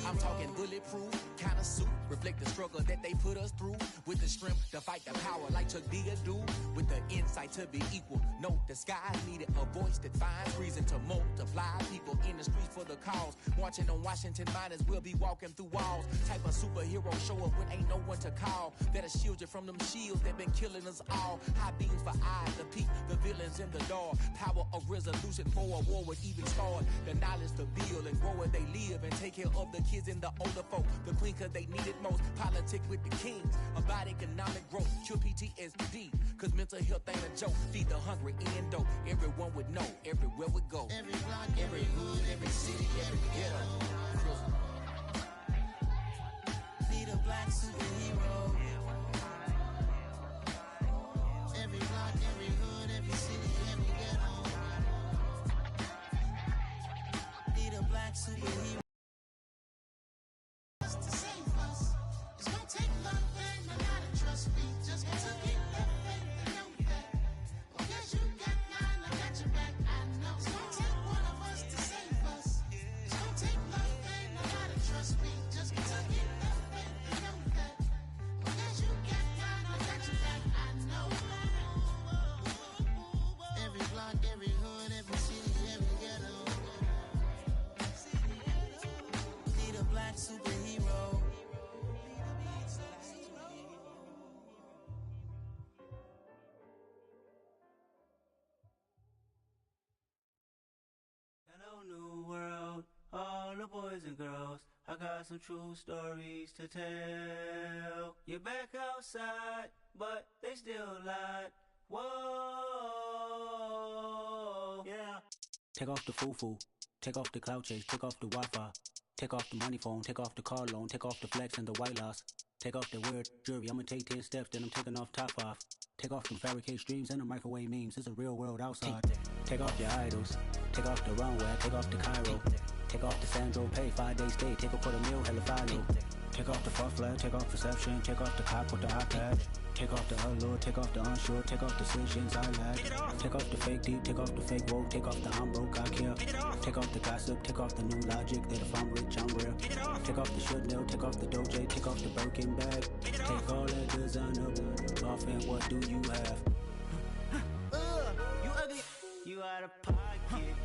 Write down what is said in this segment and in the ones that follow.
I'm talking bulletproof, kind of suit, reflect the struggle that they put us through. With the strength to fight the power like Chuck D do. With the insight to be equal, no disguise needed. A voice that finds reason to multiply. People in the streets for the cause. Marching on Washington, might as well be walking through walls. Type of superhero show up when ain't no one to call. That'll shield you from them shields that been killing us all. High beams for eyes to peek the villains in the dark. Power of resolution for a war would even start. The knowledge to build and grow where they live and take care of the kids and the older folk. The queen cause they need it most. Politic with the kings. About economic growth. Cure PTSD. Cause mental health ain't a joke. Feed the hungry and dope. Everyone would know. Everywhere we go. Every block, every hood, every city, every ghetto. Need a black superhero. Every block, every hood, every city, every ghetto. Need a black superhero. To save us. It's gonna take love and a lot of trust me. Just to get that faith and know that. Oh, yes, you got mine, I got your back, I know. It's gonna take one of us to save us. It's gonna take love and a lot of trust me. Just to get that faith and know that. Oh, yes, you got mine, I got your back, I know. Every block, every hood, every city, every ghetto. Need a black superhero. Hello, new world, all the boys and girls. I got some true stories to tell. You're back outside, but they still lied. Whoa, yeah. Take off the foo-foo, take off the cloud chase, take off the Wi-Fi. Take off the money phone, take off the car loan, take off the flex and the white loss. Take off the weird jewelry, I'ma take 10 steps, then I'm taking off top off. Take off them fabricate streams and the microwave memes, it's a real world outside. Take off your idols, take off the runway, take off the Cairo. Take off the Sandro pay, 5-day stay, take a $250,000, hella final. Take off the fuck flag, take off perception, take off the cop with the iPad. Take off the allure, take off the unsure, take off decisions I lack. Take off the fake deep, take off the fake woke, take off the I'm broke, I care. Take off the gossip, take off the new logic that if I'm rich, I'm real. Take off the should know, take off the Doja, take off the Birkin bag. Take all that designer off and what do you have? You ugly. You out of pocket.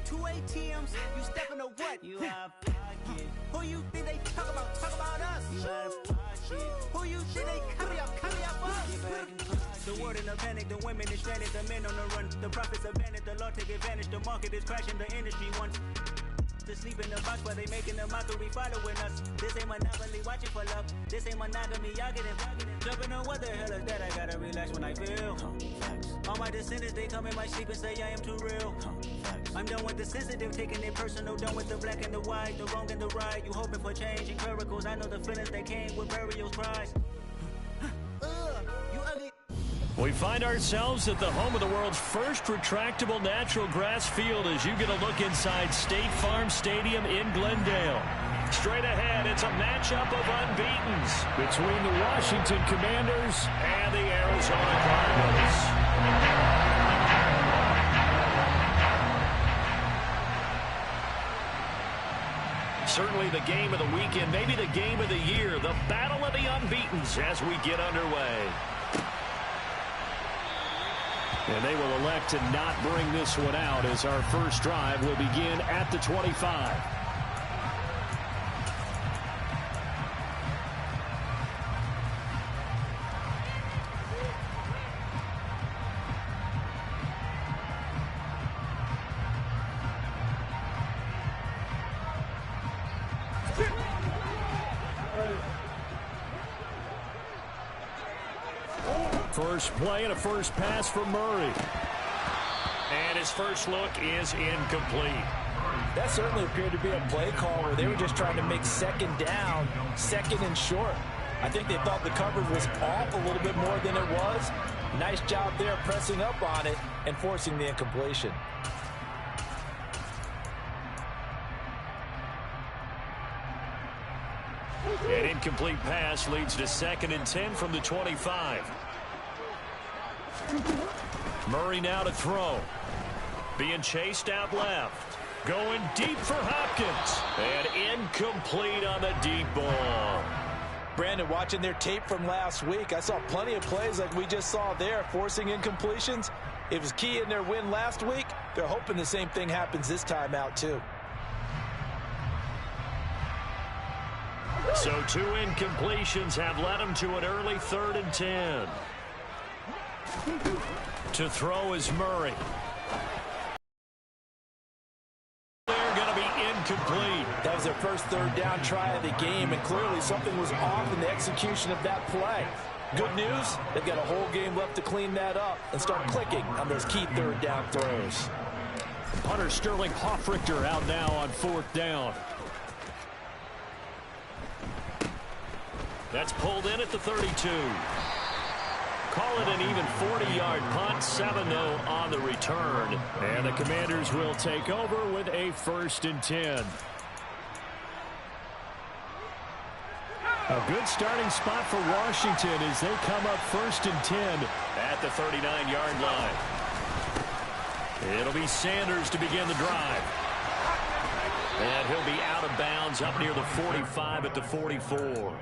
2 ATMs, you stepping or what? You out of pocket. Who you think they talk about? Talk about us. You out of pocket. Who you think they copy up us? The world in a panic, the women is stranded, the men on the run. The profits abandoned, the law take advantage, the market is crashing, the industry wants to sleep in the box while they making a mockery following us. This ain't monopoly, watching for love. This ain't monogamy, y'all getting jumping on what the hell is that? I gotta relax when I feel. All my descendants, they come in my sleep and say I am too real. I'm done with the sensitive, taking it personal. Done with the black and the white, the wrong and the right. You hoping for change and miracles. I know the feelings that came with burial cries. You ugly. We find ourselves at the home of the world's first retractable natural grass field as you get a look inside State Farm Stadium in Glendale. Straight ahead, it's a matchup of unbeatens between the Washington Commanders and the Arizona Cardinals. Certainly the game of the weekend, maybe the game of the year, the battle of the unbeatens as we get underway. And they will elect to not bring this one out as our first drive will begin at the 25. First play and a first pass for Murray. And his first look is incomplete. That certainly appeared to be a play call where they were just trying to make second down, second and short. I think they thought the coverage was off a little bit more than it was. Nice job there pressing up on it and forcing the incompletion. An incomplete pass leads to 2nd and 10 from the 25. Murray now to throw. Being chased out left. Going deep for Hopkins. And incomplete on the deep ball. Brandon, watching their tape from last week, I saw plenty of plays like we just saw there, forcing incompletions. It was key in their win last week. They're hoping the same thing happens this time out, too. So 2 incompletions have led them to an early 3rd and 10. To throw is Murray. They're going to be incomplete. That was their first 3rd down try of the game, and clearly something was off in the execution of that play. Good news, they've got a whole game left to clean that up and start clicking on those key 3rd down throws. Punter Sterling Hoffrichter out now on 4th down. That's pulled in at the 32. Call it an even 40-yard punt, 7-0 on the return. And the Commanders will take over with a 1st and 10. A good starting spot for Washington as they come up 1st and 10 at the 39-yard line. It'll be Sanders to begin the drive. And he'll be out of bounds up near the 45 at the 44.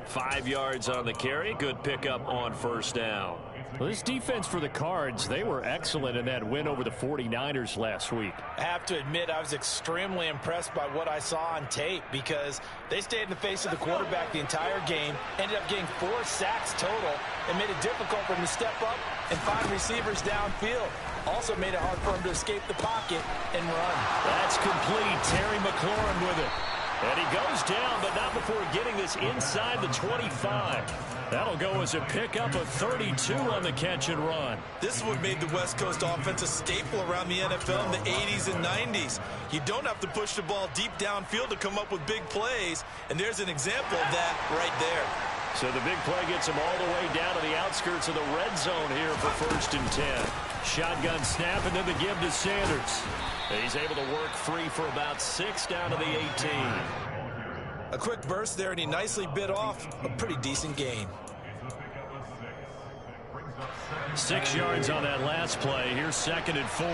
5 yards on the carry. Good pickup on 1st down. Well, this defense for the Cards, they were excellent in that win over the 49ers last week. I have to admit, I was extremely impressed by what I saw on tape because they stayed in the face of the quarterback the entire game, ended up getting 4 sacks total, and made it difficult for him to step up and find receivers downfield. Also made it hard for him to escape the pocket and run. That's complete. Terry McLaurin with it. And he goes down, but not before getting this inside the 25. That'll go as a pickup of 32 on the catch and run. This is what made the West Coast offense a staple around the NFL in the 80s and 90s. You don't have to push the ball deep downfield to come up with big plays, and there's an example of that right there. So the big play gets him all the way down to the outskirts of the red zone here for 1st and 10. Shotgun snap and then the give to Sanders. He's able to work free for about 6 down to the 18. A quick burst there, and he nicely bit off a pretty decent gain. 6 yards on that last play. Here's 2nd and 4.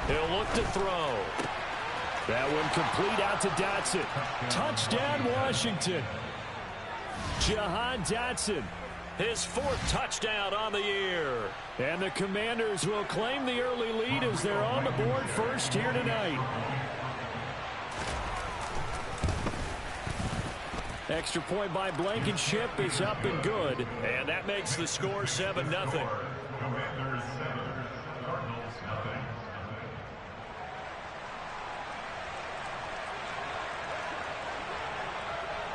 He'll look to throw. That one complete out to Dotson. Touchdown, Washington. Jahan Dotson, his 4th touchdown on the year. And the Commanders will claim the early lead as they're on the board first here tonight. Extra point by Blankenship is up and good. And that makes the score 7-0.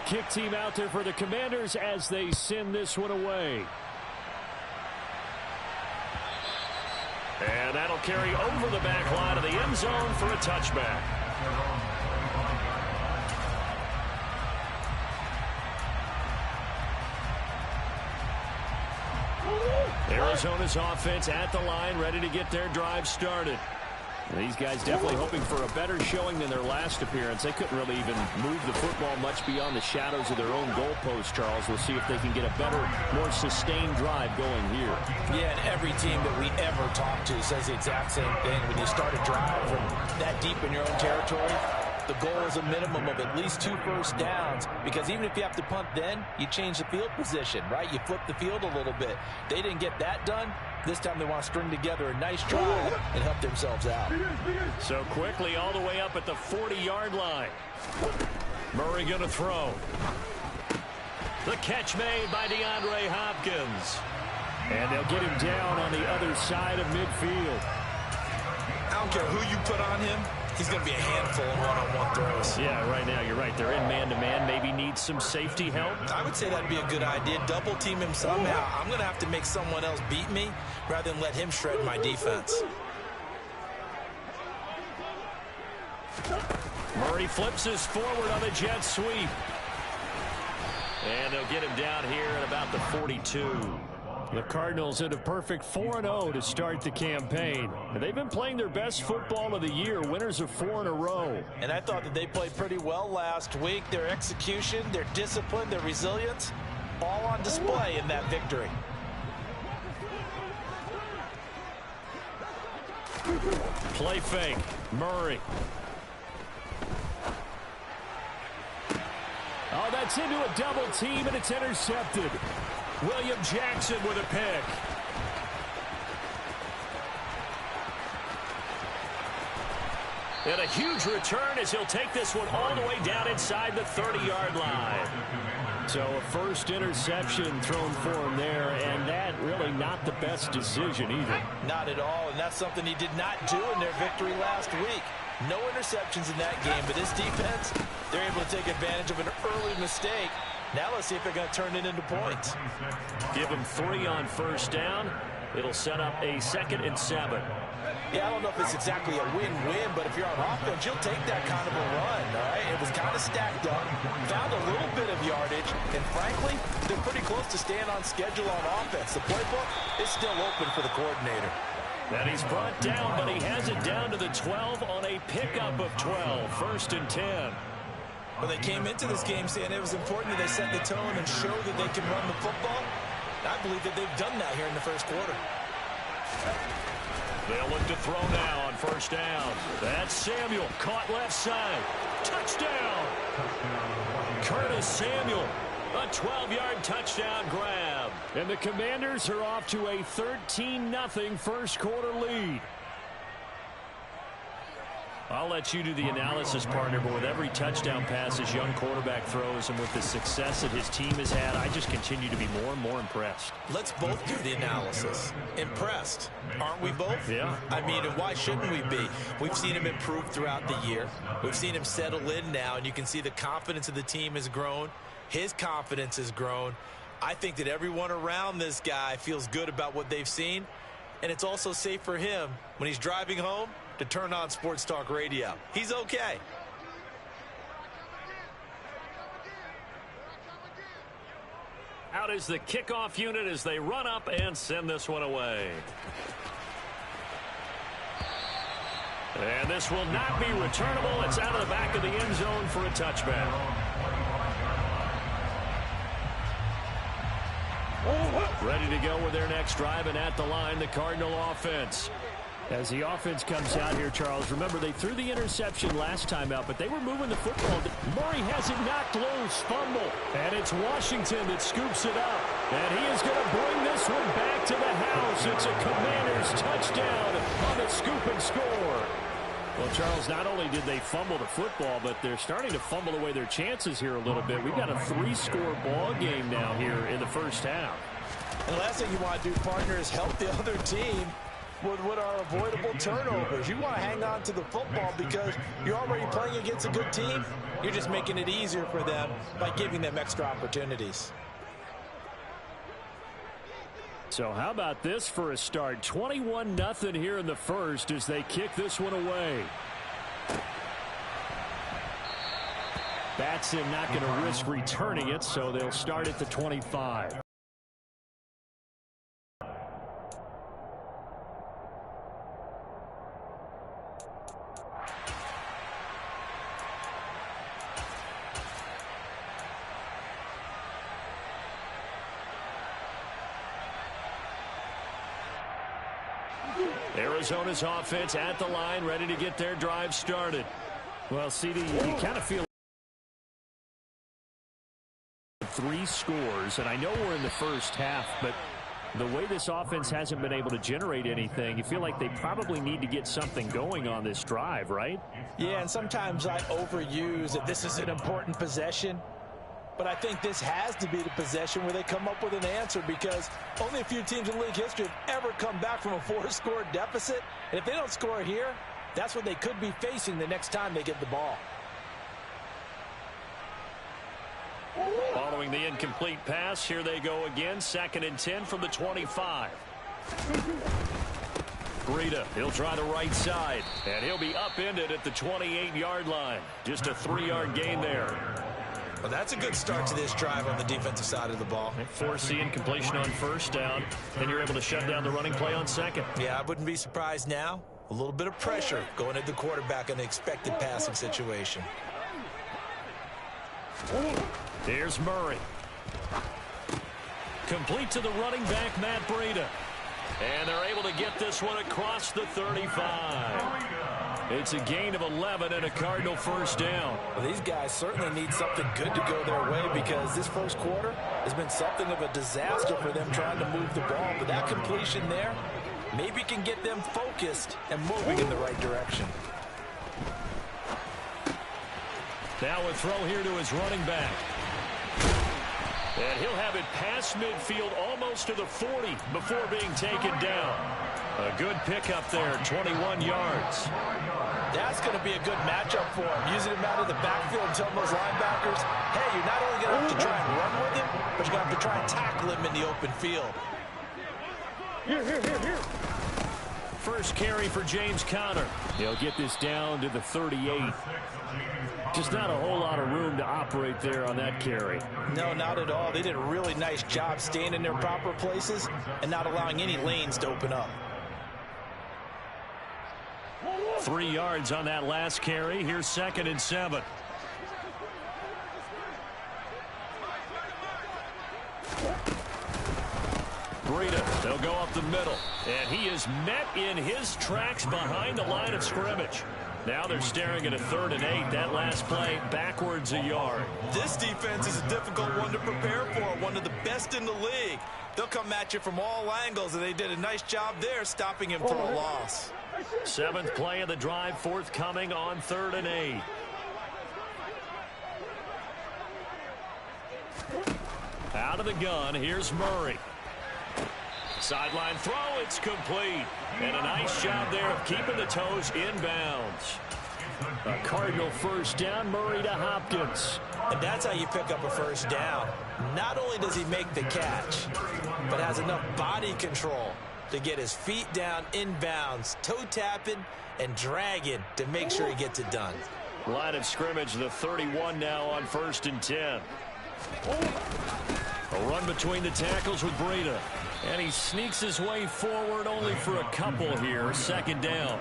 Kick team out there for the Commanders as they send this one away. And that'll carry over the back line of the end zone for a touchback. Arizona's offense at the line, ready to get their drive started. These guys definitely hoping for a better showing than their last appearance. They couldn't really even move the football much beyond the shadows of their own goalpost, Charles. We'll see if they can get a better, more sustained drive going here. Yeah, and every team that we ever talk to says the exact same thing. When you start a drive from that deep in your own territory, the goal is a minimum of at least 2 first downs, because even if you have to punt then, you change the field position, right? You flip the field a little bit. They didn't get that done. This time they want to string together a nice drive and help themselves out. So quickly all the way up at the 40-yard line. Murray going to throw. The catch made by DeAndre Hopkins. And they'll get him down on the other side of midfield. I don't care who you put on him. He's going to be a handful of one-on-one throws. Yeah, right now you're right. They're in man-to-man. Maybe needs some safety help. I would say that'd be a good idea. Double team him somehow. I'm going to have to make someone else beat me rather than let him shred my defense. Murray flips us forward on the jet sweep. And they'll get him down here at about the 42. The Cardinals in a perfect 4-0 to start the campaign. And they've been playing their best football of the year, winners of 4 in a row. And I thought that they played pretty well last week. Their execution, their discipline, their resilience, all on display in that victory. Play fake. Murray. Oh, that's into a double team, and it's intercepted. William Jackson with a pick. And a huge return as he'll take this one all the way down inside the 30-yard line. So a first interception thrown for him there, and that really not the best decision either. Not at all, and that's something he did not do in their victory last week. No interceptions in that game, but this defense, they're able to take advantage of an early mistake. Now let's see if they're going to turn it into points. Give him 3 on first down. It'll set up a 2nd and 7. Yeah, I don't know if it's exactly a win-win, but if you're on offense, you'll take that kind of a run, all right? It was kind of stacked up, found a little bit of yardage, and frankly, they're pretty close to staying on schedule on offense. The playbook is still open for the coordinator. And he's brought down, but he has it down to the 12 on a pickup of 12. 1st and 10. Well, they came into this game saying it was important that they set the tone and show that they can run the football. I believe that they've done that here in the first quarter. They'll look to throw now on first down. That's Samuel, caught left side. Touchdown! Curtis Samuel, a 12-yard touchdown grab. And the Commanders are off to a 13-0 first quarter lead. I'll let you do the analysis, partner, but with every touchdown pass his young quarterback throws and with the success that his team has had, I just continue to be more and more impressed. Let's both do the analysis. Impressed. Aren't we both? Yeah. I mean, and why shouldn't we be? We've seen him improve throughout the year. We've seen him settle in now, and you can see the confidence of the team has grown. His confidence has grown. I think that everyone around this guy feels good about what they've seen, and it's also safe for him when he's driving home to turn on Sports Talk Radio. He's okay. Out is the kickoff unit as they run up and send this one away. And this will not be returnable. It's out of the back of the end zone for a touchback. Ready to go with their next drive, and at the line, the Cardinal offense. As the offense comes out here, Charles, remember they threw the interception last time out, but they were moving the football. Murray has it knocked loose, fumble, and it's Washington that scoops it up. And he is going to bring this one back to the house. It's a Commanders touchdown on the scoop and score. Well, Charles, not only did they fumble the football, but they're starting to fumble away their chances here a little bit. We've got a 3-score ball game now here in the first half. And the last thing you want to do, partner, is help the other team with what are avoidable turnovers. You want to hang on to the football because you're already playing against a good team. You're just making it easier for them by giving them extra opportunities. So how about this for a start? 21-0 here in the first as they kick this one away. Batson not going to risk returning it, so they'll start at the 25. Arizona's offense at the line, ready to get their drive started. Well, CD, you kind of feel 3 scores, and I know we're in the first half, but the way this offense hasn't been able to generate anything, you feel like they probably need to get something going on this drive, right? Yeah, and sometimes I overuse that this is an important possession. But I think this has to be the possession where they come up with an answer because only a few teams in league history have ever come back from a 4-score deficit. And if they don't score here, that's what they could be facing the next time they get the ball. Following the incomplete pass, here they go again. 2nd and 10 from the 25. Breida, he'll try the right side, and he'll be upended at the 28-yard line. Just a 3-yard gain there. Well, that's a good start to this drive on the defensive side of the ball. Force the incompletion on first down, and you're able to shut down the running play on second. Yeah, I wouldn't be surprised now. A little bit of pressure going at the quarterback in the expected passing situation. Here's Murray. Complete to the running back, Matt Breida. And they're able to get this one across the 35. It's a gain of 11 and a Cardinal first down. Well, these guys certainly need something good to go their way because this first quarter has been something of a disaster for them trying to move the ball. But that completion there maybe can get them focused and moving in the right direction. Now a throw here to his running back. And he'll have it past midfield almost to the 40 before being taken down. A good pickup there, 21 yards. That's going to be a good matchup for him. Using him out of the backfield and telling those linebackers, hey, you're not only going to have to try and run with him, but you're going to have to try and tackle him in the open field. Here. First carry for James Conner. He'll get this down to the 38. Just not a whole lot of room to operate there on that carry. No, not at all. They did a really nice job staying in their proper places and not allowing any lanes to open up. 3 yards on that last carry. Here's 2nd and 7. Breida, they'll go up the middle. And he is met in his tracks behind the line of scrimmage. Now they're staring at a 3rd and 8. That last play backwards a yard. This defense is a difficult one to prepare for. One of the best in the league. They'll come at you from all angles, and they did a nice job there stopping him for a loss. 7th play of the drive forthcoming on 3rd and 8. Out of the gun, here's Murray. Sideline throw, it's complete. And a nice job there of keeping the toes inbounds. A Cardinal first down, Murray to Hopkins. And that's how you pick up a first down. Not only does he make the catch, but has enough body control to get his feet down inbounds, toe tapping and dragging to make sure he gets it done. Line of scrimmage, the 31 now on 1st and 10. A run between the tackles with Breida. And he sneaks his way forward only for a couple here. 2nd down.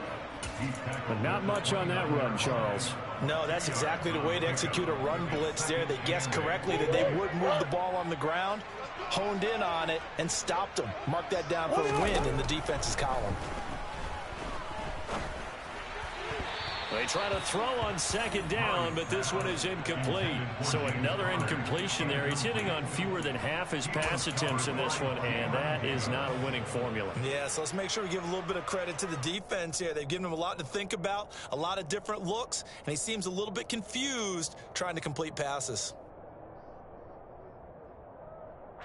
But not much on that run, Charles. No, that's exactly the way to execute a run blitz there. They guessed correctly that they would move the ball on the ground, honed in on it, and stopped them. Mark that down for a win in the defense's column. They try to throw on 2nd down, but this one is incomplete. So another incompletion there. He's hitting on fewer than half his pass attempts in this one, and that is not a winning formula. Yeah, so let's make sure we give a little bit of credit to the defense here. They've given him a lot to think about, a lot of different looks, and he seems a little bit confused trying to complete passes.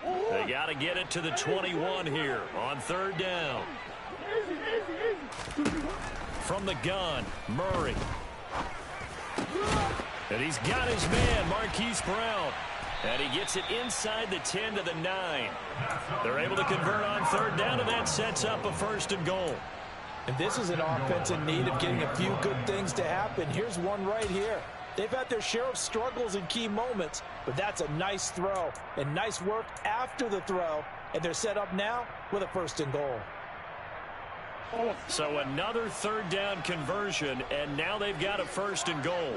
They got to get it to the 21 here on 3rd down. From the gun, Murray. And he's got his man, Marquise Brown. And he gets it inside the 10 to the 9. They're able to convert on 3rd down, and that sets up a 1st and goal. And this is an offense in need of getting a few good things to happen. Here's one right here. They've had their share of struggles in key moments, but that's a nice throw and nice work after the throw. And they're set up now with a 1st and goal. So another 3rd down conversion, and now they've got a 1st and goal.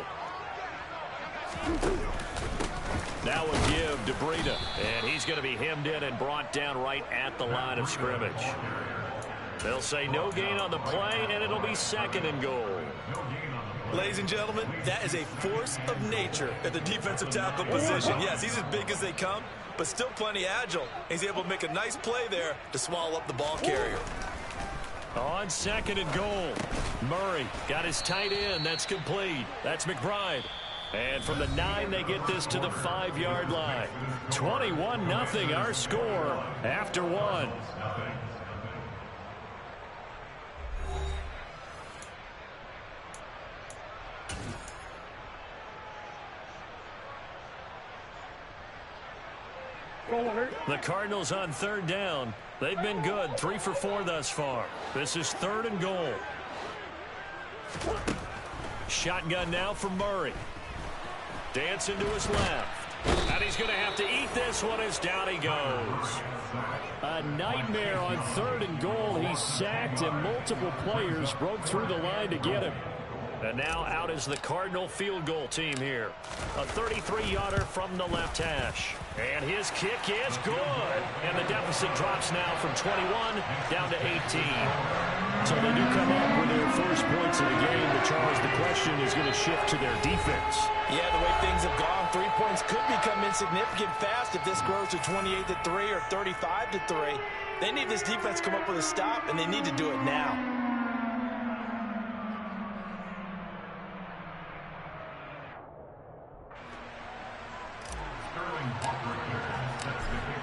Now a give to Breida, and he's going to be hemmed in and brought down right at the line of scrimmage. They'll say no gain on the play, and it'll be 2nd and goal. Ladies and gentlemen, that is a force of nature at the defensive tackle position. Yes, he's as big as they come, but still plenty agile. He's able to make a nice play there to swallow up the ball carrier. On 2nd and goal, Murray got his tight end. That's complete. That's McBride. And from the 9, they get this to the 5-yard line. 21-0 our score after 1. The Cardinals on 3rd down. They've been good, 3 for 4 thus far. This is 3rd and goal. Shotgun now for Murray. Dancing to his left. And he's going to have to eat this one as down he goes. A nightmare on 3rd and goal. He's sacked and multiple players broke through the line to get him. And now out is the Cardinal field goal team here. A 33-yarder from the left hash. And his kick is good. And the deficit drops now from 21 down to 18. So they do come up with their first points of the game. But, Charles, the question is going to shift to their defense. Yeah, the way things have gone, 3 points could become insignificant fast if this grows to 28-3 or 35-3. They need this defense to come up with a stop, and they need to do it now.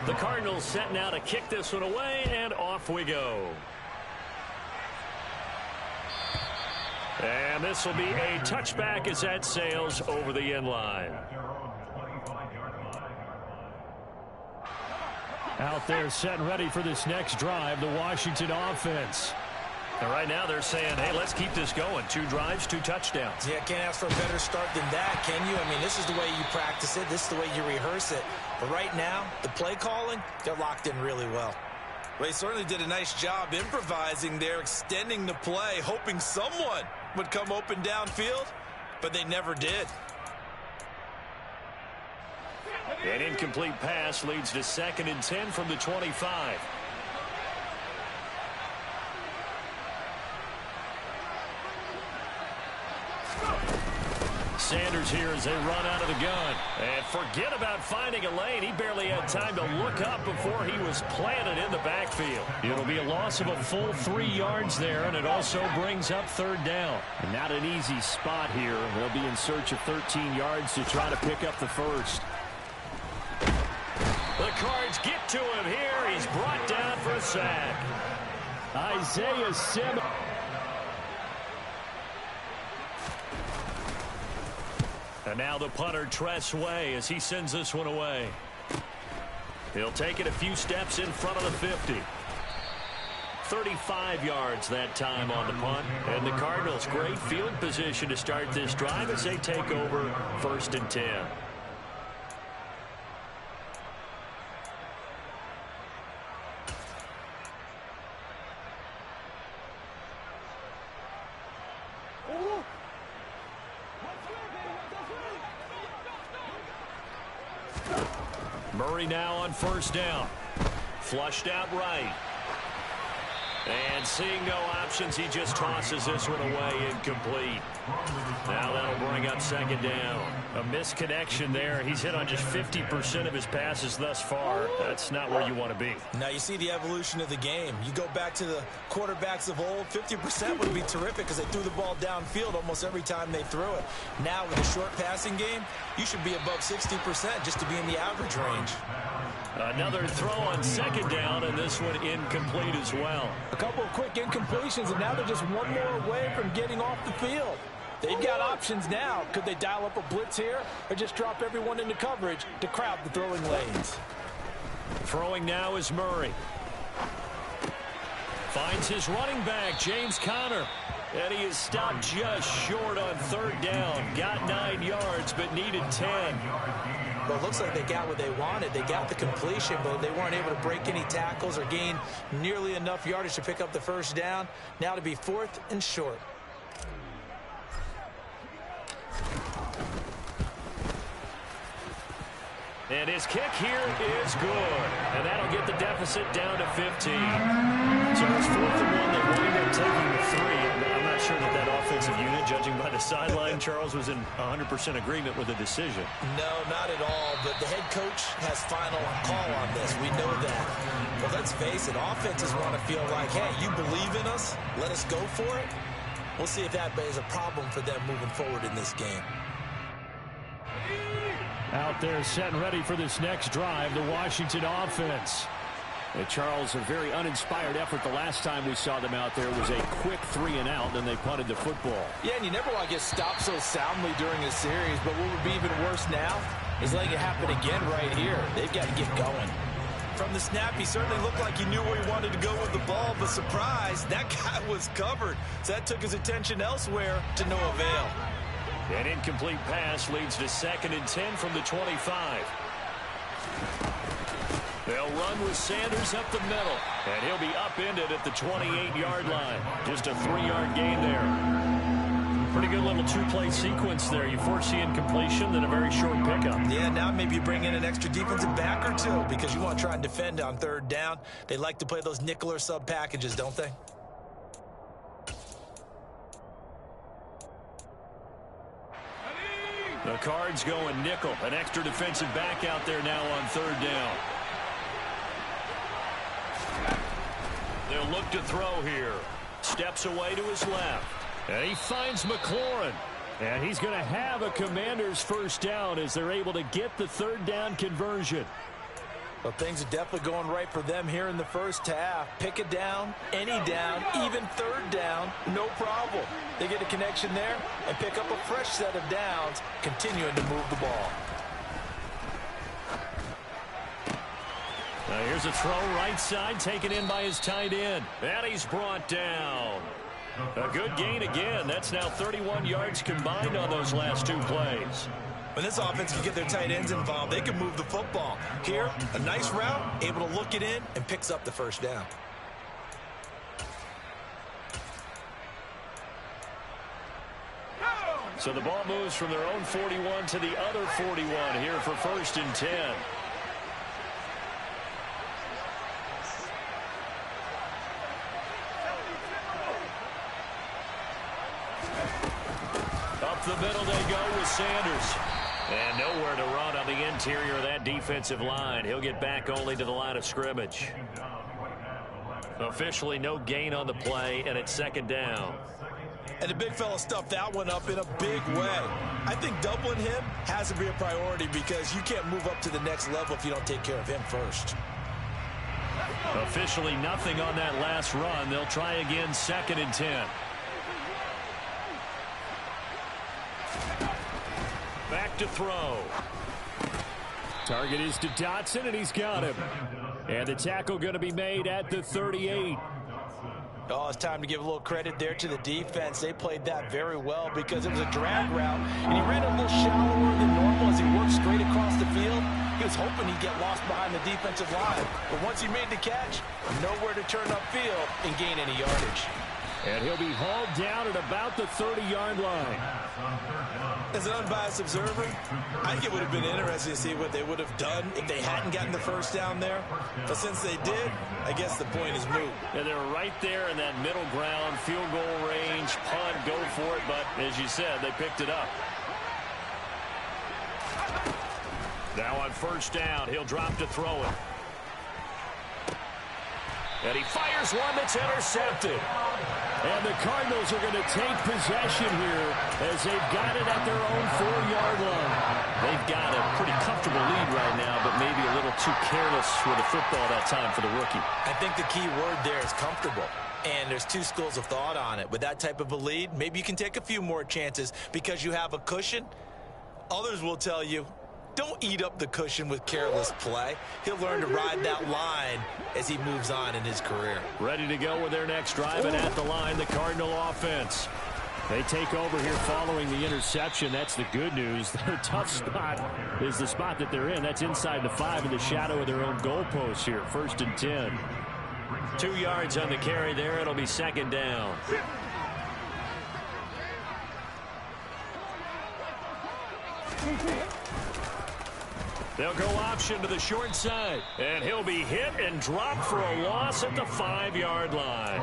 The Cardinals set now to kick this one away, and off we go. And this will be a touchback as that sails over the end line. Out there set and ready for this next drive, the Washington offense. And right now they're saying, hey, let's keep this going. 2 drives, 2 touchdowns. Yeah, can't ask for a better start than that, can you? I mean, this is the way you practice it. This is the way you rehearse it. But right now, the play calling, they're locked in really well. Well, they certainly did a nice job improvising there, extending the play, hoping someone would come open downfield, but they never did. An incomplete pass leads to 2nd and 10 from the 25. Sanders here as they run out of the gun. And forget about finding a lane. He barely had time to look up before he was planted in the backfield. It'll be a loss of a full 3 yards there, and it also brings up 3rd down. And not an easy spot here. They'll be in search of 13 yards to try to pick up the first. The Cards get to him here. He's brought down for a sack. Isaiah Simmons. And now the punter, Tress Way, as he sends this one away. He'll take it a few steps in front of the 50. 35 yards that time on the punt. And the Cardinals, great field position to start this drive as they take over 1st and 10. Murray now on 1st down. Flushed out right. And seeing no options, he just tosses this one away incomplete. Now that'll bring up 2nd down. A misconnection there. He's hit on just 50% of his passes thus far. That's not where you want to be. Now you see the evolution of the game. You go back to the quarterbacks of old, 50% would be terrific because they threw the ball downfield almost every time they threw it. Now with a short passing game, you should be above 60% just to be in the average range. Another throw on 2nd down, and this one incomplete as well. A couple of quick incompletions, and now they're just one more away from getting off the field. They've got options now. Could they dial up a blitz here or just drop everyone into coverage to crowd the throwing lanes? Throwing now is Murray. Finds his running back, James Conner. And he is stopped just short on 3rd down. Got 9 yards, but needed 10. Well, it looks like they got what they wanted. They got the completion, but they weren't able to break any tackles or gain nearly enough yardage to pick up the 1st down. Now to be 4th and short. And his kick here is good. And that'll get the deficit down to 15. So it's 4th and 1. They wind up taking the 3. I'm not sure that that offensive unit, judging by the sideline, Charles, was in 100% agreement with the decision. No, not at all. But the head coach has final call on this. We know that. But let's face it, offenses want to feel like, hey, you believe in us? Let us go for it. We'll see if that is a problem for them moving forward in this game. Out there set and ready for this next drive, the Washington offense. Charles, a very uninspired effort the last time we saw them out there was a quick 3 and out, and they punted the football. Yeah, and you never want to get stopped so soundly during a series, but what would be even worse now is letting it happen again right here. They've got to get going. From the snap, he certainly looked like he knew where he wanted to go with the ball, but surprise, that guy was covered. So that took his attention elsewhere to no avail. An incomplete pass leads to 2nd and 10 from the 25. They'll run with Sanders up the middle, and he'll be upended at the 28-yard line. Just a 3-yard gain there. Pretty good little two-play sequence there. You force the incompletion, then a very short pickup. Yeah, now maybe you bring in an extra defensive back or two because you want to try and defend on third down. They like to play those nickel or sub packages, don't they? The Cards going nickel. An extra defensive back out there now on third down. They'll look to throw here. Steps away to his left. And he finds McLaurin. And he's going to have a Commanders first down as they're able to get the third down conversion. Well, things are definitely going right for them here in the first half. Pick it down, any down, even third down, no problem. They get a connection there and pick up a fresh set of downs, continuing to move the ball. Now here's a throw right side, taken in by his tight end. And he's brought down. A good gain again. That's now 31 yards combined on those last two plays. When this offense can get their tight ends involved, they can move the football. Here, a nice route, able to look it in, and picks up the first down. So the ball moves from their own 41 to the other 41 here for 1st and 10. Up the middle they go with Sanders. And nowhere to run on the interior of that defensive line. He'll get back only to the line of scrimmage. Officially no gain on the play, and it's 2nd down. And the big fella stuffed that one up in a big way. I think doubling him has to be a priority because you can't move up to the next level if you don't take care of him first. Officially nothing on that last run. They'll try again, 2nd and 10. Back to throw. Target is to Dotson, and he's got him. And the tackle going to be made at the 38. Oh, it's time to give a little credit there to the defense. They played that very well because it was a drag route, and he ran a little shallower than normal as he worked straight across the field. He was hoping he'd get lost behind the defensive line. But once he made the catch, nowhere to turn upfield and gain any yardage. And he'll be hauled down at about the 30-yard line. As an unbiased observer, I think it would have been interesting to see what they would have done if they hadn't gotten the first down there. But since they did, I guess the point is moot. And they're right there in that middle ground, field goal range, punt, go for it. But as you said, they picked it up. Now on 1st down, he'll drop to throw it. And he fires one that's intercepted. And the Cardinals are going to take possession here as they've got it at their own 4-yard line. They've got a pretty comfortable lead right now, but maybe a little too careless with the football that time for the rookie. I think the key word there is comfortable. And there's two schools of thought on it. With that type of a lead, maybe you can take a few more chances because you have a cushion. Others will tell you, don't eat up the cushion with careless play. He'll learn to ride that line as he moves on in his career. Ready to go with their next drive, and at the line, the Cardinal offense. They take over here following the interception. That's the good news. Their tough spot is the spot that they're in. That's inside the 5 in the shadow of their own goalpost here. 1st and 10. 2 yards on the carry there. It'll be 2nd down. They'll go option to the short side. And he'll be hit and dropped for a loss at the 5-yard line.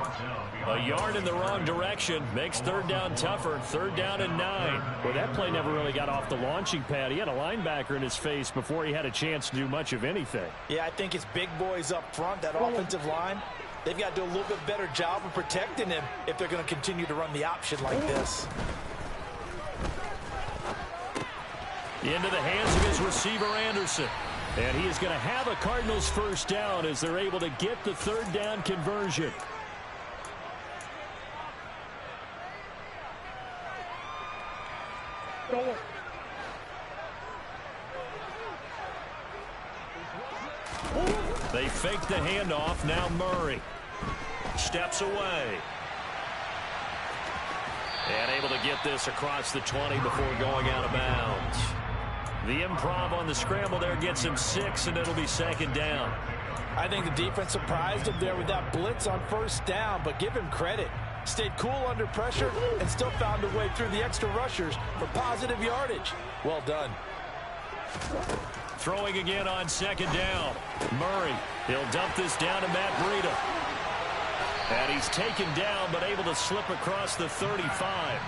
A yard in the wrong direction makes 3rd down tougher. 3rd down and 9. Well, that play never really got off the launching pad. He had a linebacker in his face before he had a chance to do much of anything. Yeah, I think it's big boys up front, that offensive line. They've got to do a little bit better job of protecting him if they're going to continue to run the option like this. Into the hands of his receiver, Anderson. And he is going to have a Cardinals first down as they're able to get the 3rd down conversion. They fake the handoff. Now Murray steps away. And able to get this across the 20 before going out of bounds. The improv on the scramble there gets him 6, and it'll be 2nd down. I think the defense surprised him there with that blitz on 1st down, but give him credit. stayed cool under pressure, and still found a way through the extra rushers for positive yardage. Well done. Throwing again on second down. Murray, he'll dump this down to Matt Breida. And he's taken down, but able to slip across the 35.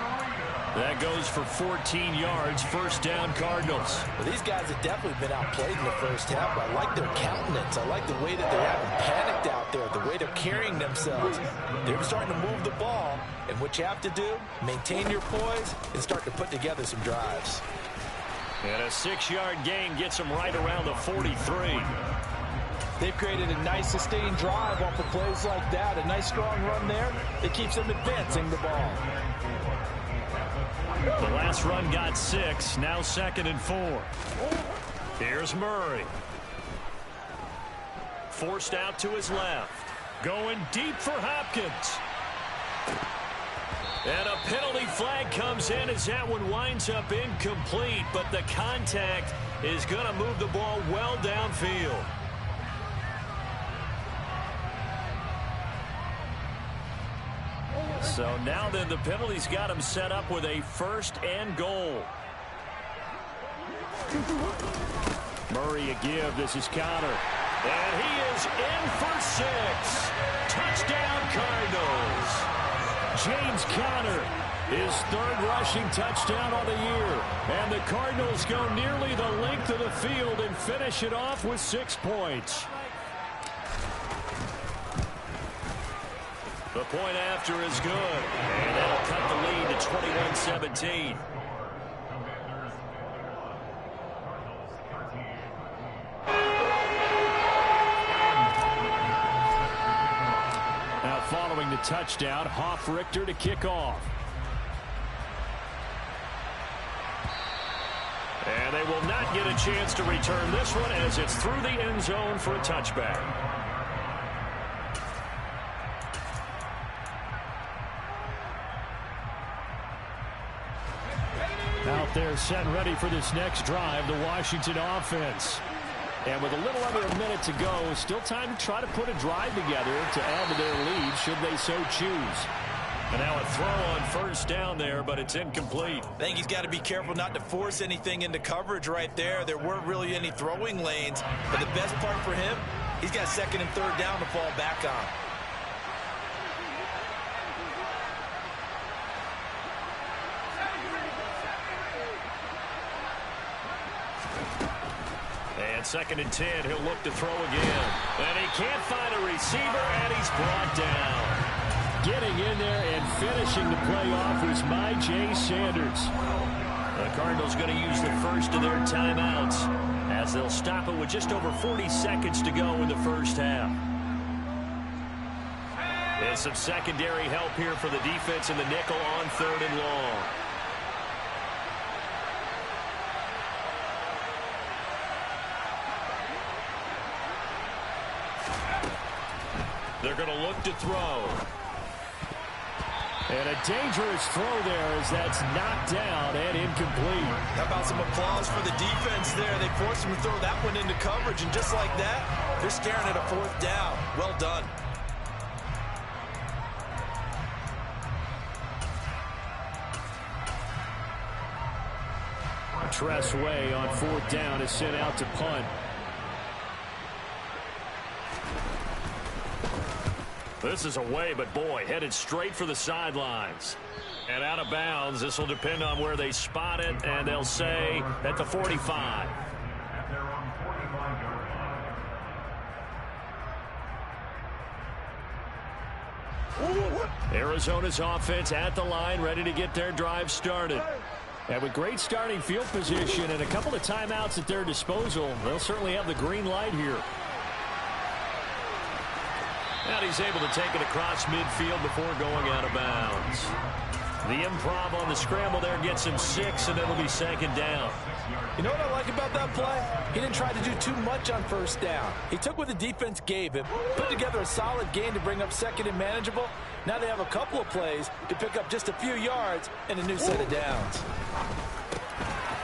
That goes for 14 yards, first down Cardinals. Well, these guys have definitely been outplayed in the first half. I like their countenance. I like the way that they haven't panicked out there, the way they're carrying themselves. They're starting to move the ball, and what you have to do, maintain your poise and start to put together some drives. And a 6-yard gain gets them right around the 43. They've created a nice sustained drive off of plays like that. A nice strong run there that keeps them advancing the ball. The last run got 6, now 2nd and 4. Here's Murray. Forced out to his left. Going deep for Hopkins. And a penalty flag comes in as that one winds up incomplete, but the contact is going to move the ball well downfield. So now then the penalty's got him set up with a 1st and goal. Murray a give. This is Conner. And he is in for 6. Touchdown Cardinals. James Conner, his 3rd rushing touchdown on the year. And the Cardinals go nearly the length of the field and finish it off with 6 points. The point after is good, and that'll cut the lead to 21-17. Now following the touchdown, Hofrichter to kick off. And they will not get a chance to return this one as it's through the end zone for a touchback. Out there set and ready for this next drive, the Washington offense. And with a little under a minute to go, still time to try to put a drive together to add to their lead should they so choose. And now a throw on 1st down there, but it's incomplete. I think he's got to be careful not to force anything into coverage right there. There weren't really any throwing lanes. But the best part for him, he's got 2nd and 3rd down to fall back on. And 2nd and 10, he'll look to throw again. And he can't find a receiver, and he's brought down. Getting in there and finishing the play off was Myjai Sanders. The Cardinals going to use the first of their timeouts as they'll stop it with just over 40 seconds to go in the first half. And some secondary help here for the defense in the nickel on 3rd and long. They're going to look to throw. And a dangerous throw there as that's knocked down and incomplete. How about some applause for the defense there? They forced him to throw that one into coverage, and just like that, they're staring at a 4th down. Well done. Tress Way on 4th down is sent out to punt. This is away, but boy, headed straight for the sidelines. And out of bounds, this will depend on where they spot it, and they'll say at the 45. Arizona's offense at the line, ready to get their drive started. And with great starting field position and a couple of timeouts at their disposal, they'll certainly have the green light here. And he's able to take it across midfield before going out of bounds. The improv on the scramble there gets him 6, and it'll be 2nd down. You know what I like about that play? He didn't try to do too much on 1st down. He took what the defense gave him, put together a solid gain to bring up 2nd and manageable. Now they have a couple of plays to pick up just a few yards and a new set of downs.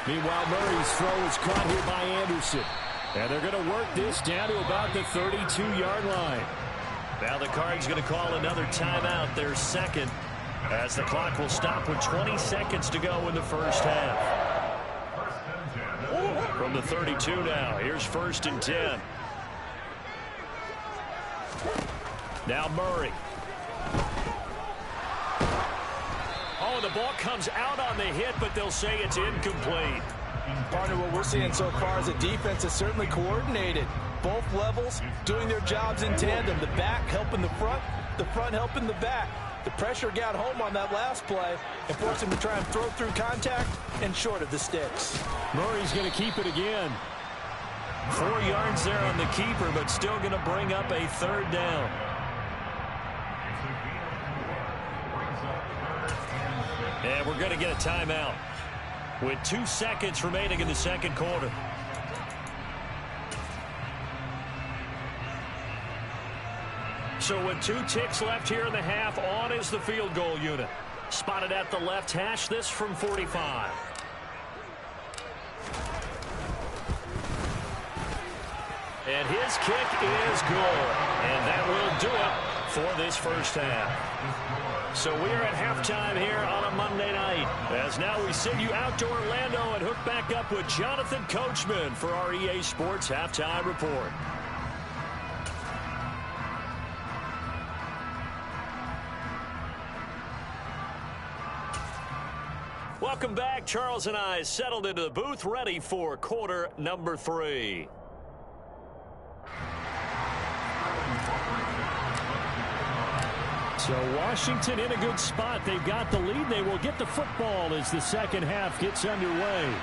Meanwhile, Murray's throw is caught here by Anderson. And they're going to work this down to about the 32-yard line. Now the Cards going to call another timeout, their second, as the clock will stop with 20 seconds to go in the first half. From the 32 now, here's 1st and 10. Now Murray. Oh, the ball comes out on the hit, but they'll say it's incomplete. Partner, what we're seeing so far is the defense is certainly coordinated. Both levels doing their jobs in tandem. The back helping the front helping the back. The pressure got home on that last play and forced him to try and throw through contact and short of the sticks. Murray's going to keep it again. 4 yards there on the keeper, but still going to bring up a 3rd down. And we're going to get a timeout with 2 seconds remaining in the second quarter. So with 2 ticks left here in the half, on is the field goal unit. Spotted at the left hash, this from 45. And his kick is good. And that will do it for this first half. So we're at halftime here on a Monday night. As now we send you out to Orlando and hook back up with Jonathan Coachman for our EA Sports Halftime Report. Welcome back. Charles and I settled into the booth, ready for quarter number 3. So Washington in a good spot. They've got the lead. They will get the football as the second half gets underway.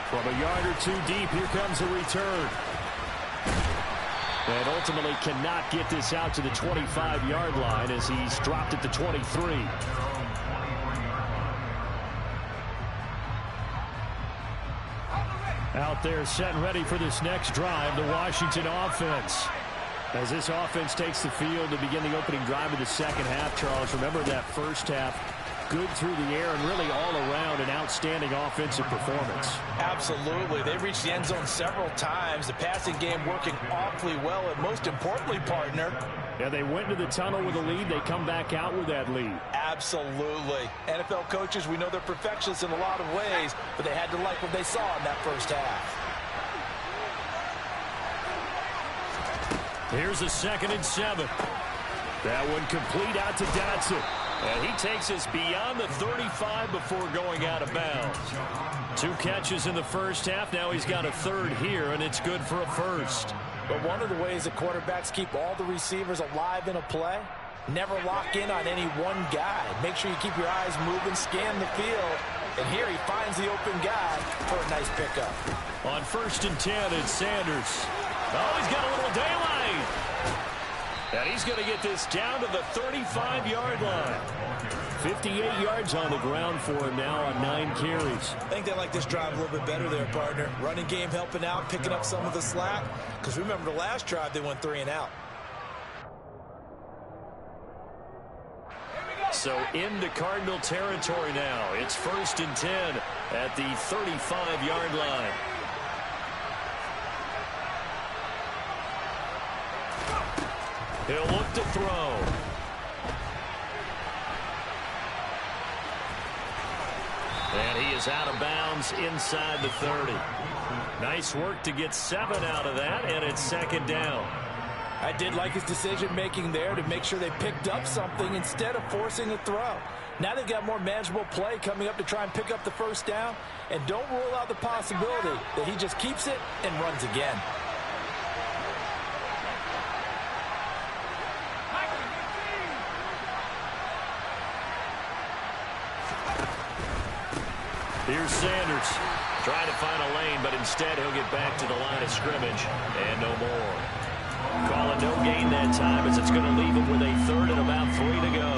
From a yard or 2 deep, here comes a return. And ultimately cannot get this out to the 25-yard line as he's dropped at the 23. Out there set and ready for this next drive, the Washington offense. As this offense takes the field to begin the opening drive of the second half, Charles, remember that first half, good through the air and really all around an outstanding offensive performance. Absolutely. They reached the end zone several times. The passing game working awfully well, and most importantly, partner. Yeah, they went into the tunnel with a lead. They come back out with that lead. Absolutely. NFL coaches, we know they're perfectionists in a lot of ways, but they had to like what they saw in that first half. Here's a 2nd and 7. That one complete out to Dotson. And he takes us beyond the 35 before going out of bounds. 2 catches in the first half. Now he's got a 3rd here, and it's good for a 1st. But one of the ways that quarterbacks keep all the receivers alive in a play, never lock in on any one guy. Make sure you keep your eyes moving, scan the field. And here he finds the open guy for a nice pickup. On 1st and 10, it's Sanders. Oh, he's got a little daylight. And he's going to get this down to the 35-yard line. 58 yards on the ground for him now on 9 carries. I think they like this drive a little bit better there, partner. Running game helping out, picking up some of the slack. Because remember the last drive, they went 3 and out. So into Cardinal territory now. It's 1st and 10 at the 35-yard line. He'll look to throw. And he is out of bounds inside the 30. Nice work to get 7 out of that, and it's 2nd down. I did like his decision-making there to make sure they picked up something instead of forcing a throw. Now they've got more manageable play coming up to try and pick up the 1st down, and don't rule out the possibility that he just keeps it and runs again. Here's Sanders trying to find a lane, but instead he'll get back to the line of scrimmage and no more. Call a no gain that time as it's going to leave him with a 3rd and about 3 to go.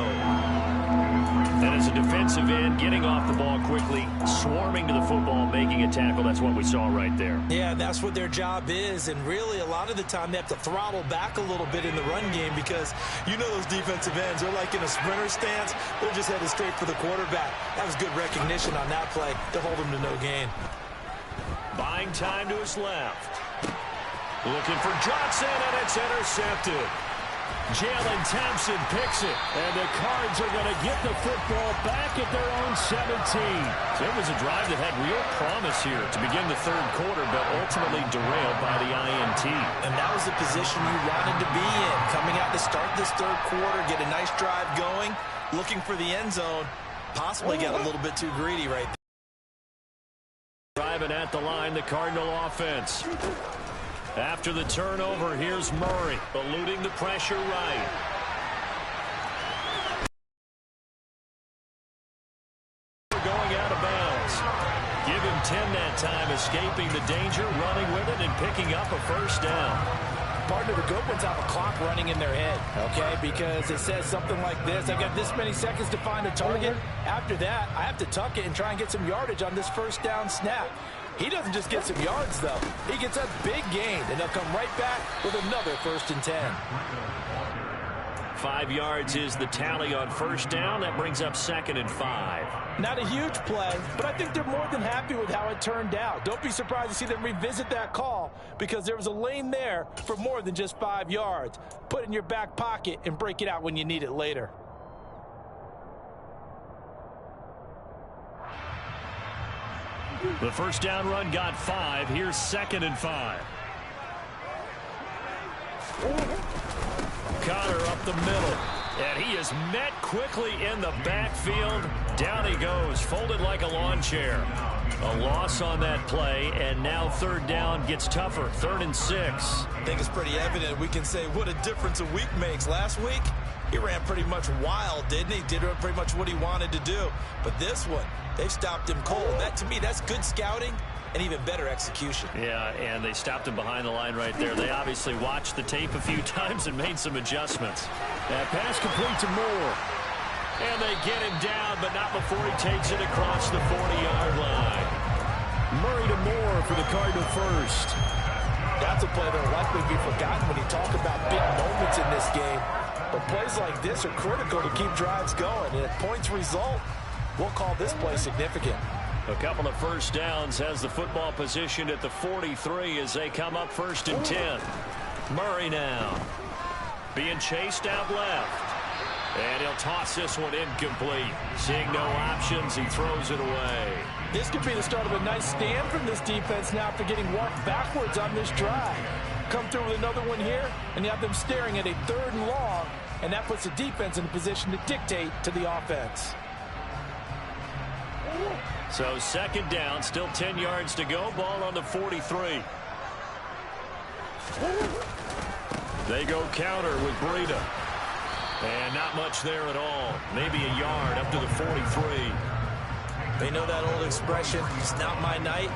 And as a defensive end, getting off the ball quickly, swarming to the football, making a tackle, that's what we saw right there. Yeah, that's what their job is, and really a lot of the time they have to throttle back a little bit in the run game because you know those defensive ends, they're like in a sprinter stance, they're just headed straight for the quarterback. That was good recognition on that play to hold him to no gain. Buying time to his left. Looking for Johnson, and it's intercepted. Jalen Thompson picks it, and the Cards are going to get the football back at their own 17. So it was a drive that had real promise here to begin the third quarter, but ultimately derailed by the INT. And that was the position you wanted to be in. Coming out to start this third quarter, get a nice drive going, looking for the end zone, possibly got a little bit too greedy right there. Driving at the line, the Cardinal offense. After the turnover, here's Murray, eluding the pressure right. Going out of bounds. Give him 10 that time, escaping the danger, running with it, and picking up a first down. Partner, the good ones have a clock running in their head, okay? Because it says something like this. I've got this many seconds to find a target. After that, I have to tuck it and try and get some yardage on this first down snap. He doesn't just get some yards, though. He gets a big gain, and they'll come right back with another 1st and 10. 5 yards is the tally on first down. That brings up 2nd and 5. Not a huge play, but I think they're more than happy with how it turned out. Don't be surprised to see them revisit that call because there was a lane there for more than just 5 yards. Put it in your back pocket and break it out when you need it later. The first down run got 5. Here's 2nd and 5. Connor up the middle. And he is met quickly in the backfield. Down he goes, folded like a lawn chair. A loss on that play, and now third down gets tougher. 3rd and 6. I think it's pretty evident. We can say what a difference a week makes. Last week, he ran pretty much wild, didn't he? Did pretty much what he wanted to do. But this one, they've stopped him cold. That, to me, that's good scouting and even better execution. Yeah, and they stopped him behind the line right there. They obviously watched the tape a few times and made some adjustments. That pass complete to Moore. And they get him down, but not before he takes it across the 40-yard line. Murray to Moore for the Cardinal first. That's a play that will likely be forgotten when you talk about big moments in this game. But plays like this are critical to keep drives going. And if points result, we'll call this play significant. A couple of first downs has the football positioned at the 43 as they come up 1st and 10. Murray now being chased out left. And he'll toss this one incomplete. Seeing no options, he throws it away. This could be the start of a nice stand from this defense now after getting walked backwards on this drive. Come through with another one here, and you have them staring at a 3rd and long, and that puts the defense in a position to dictate to the offense. So 2nd down, still 10 yards to go. Ball on the 43. They go counter with Breida. And not much there at all. Maybe a yard up to the 43. They know that old expression, it's not my night.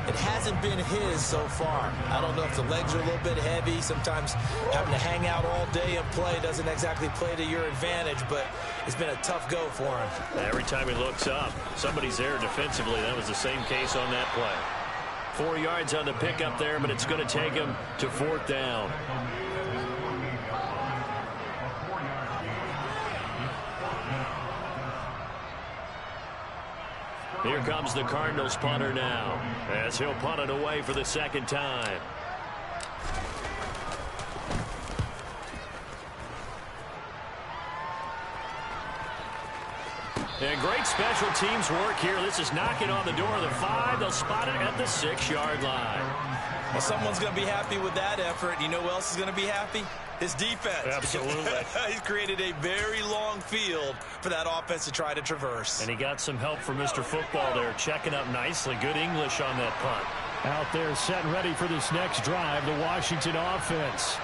It hasn't been his so far. I don't know if the legs are a little bit heavy. Sometimes having to hang out all day and play doesn't exactly play to your advantage, but it's been a tough go for him. Every time he looks up, somebody's there defensively. That was the same case on that play. 4 yards on the pickup there, but it's going to take him to 4th down. Here comes the Cardinals punter now, as he'll punt it away for the 2nd time. And great special teams work here. This is knocking on the door of the 5. They'll spot it at the 6-yard line. Well, someone's going to be happy with that effort. You know who else is going to be happy? His defense. Absolutely. He's created a very long field for that offense to try to traverse. And he got some help from Mr. Football there, checking up nicely. Good English on that punt. Out there set and ready for this next drive, the Washington offense.